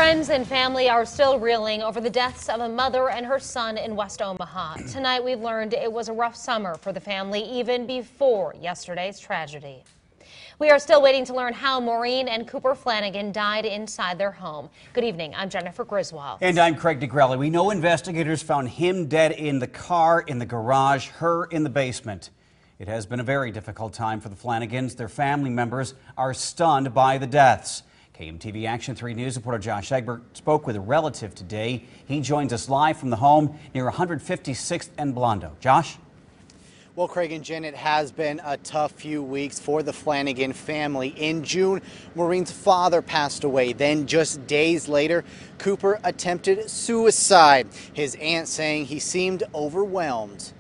Friends and family are still reeling over the deaths of a mother and her son in West Omaha. Tonight we've learned it was a rough summer for the family even before yesterday's tragedy. We are still waiting to learn how Maureen and Cooper Flanagan died inside their home. Good evening, I'm Jennifer Griswold. And I'm Craig DeGrelli. We know investigators found him dead in the car, in the garage, her in the basement. It has been a very difficult time for the Flanagans. Their family members are stunned by the deaths. KMTV Action 3 News reporter Josh Egbert spoke with a relative today. He joins us live from the home near 156th and Blondo. Josh? Well, Craig and Jen, it has been a tough few weeks for the Flanagan family. In June, Maureen's father passed away. Then just days later, Cooper attempted suicide. His aunt saying he seemed overwhelmed.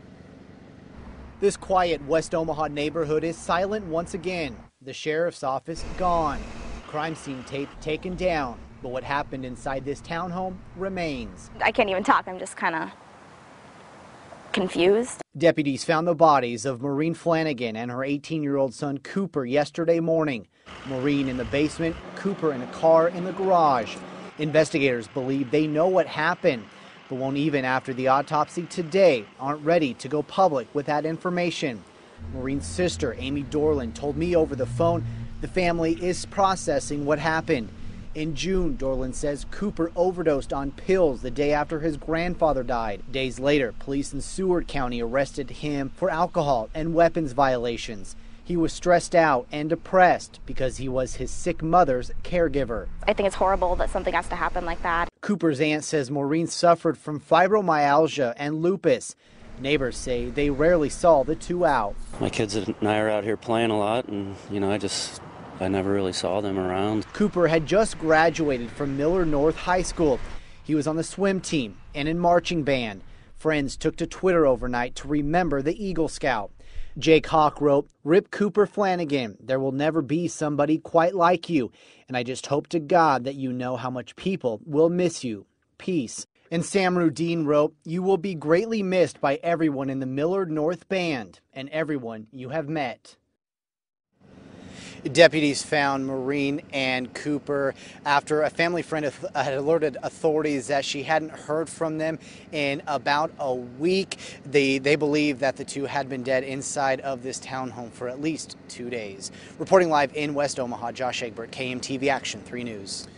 This quiet West Omaha neighborhood is silent once again. The sheriff's office gone. Crime scene tape taken down. But what happened inside this townhome remains. I can't even talk. I'm just kind of confused. Deputies found the bodies of Maureen Flanagan and her 18-year-old son Cooper yesterday morning. Maureen in the basement, Cooper in a car in the garage. Investigators believe they know what happened, but won't even after the autopsy today aren't ready to go public with that information. Maureen's sister, Amy Dorland, told me over the phone the family is processing what happened. In June, Dorland says Cooper overdosed on pills the day after his grandfather died. Days later, police in Seward County arrested him for alcohol and weapons violations. He was stressed out and depressed because he was his sick mother's caregiver. I think it's horrible that something has to happen like that. Cooper's aunt says Maureen suffered from fibromyalgia and lupus. Neighbors say they rarely saw the two out. My kids and I are out here playing a lot, and I never really saw them around. Cooper had just graduated from Miller North High School. He was on the swim team and in marching band. Friends took to Twitter overnight to remember the Eagle Scout. Jake Hawk wrote, "Rip Cooper Flanagan, there will never be somebody quite like you, and I just hope to God that you know how much people will miss you. Peace." And Sam Rudine wrote, "You will be greatly missed by everyone in the Miller North Band and everyone you have met." Deputies found Maureen and Cooper after a family friend had alerted authorities that she hadn't heard from them in about a week. They believe that the two had been dead inside of this townhome for at least 2 days. Reporting live in West Omaha, Josh Egbert, KMTV Action 3 News.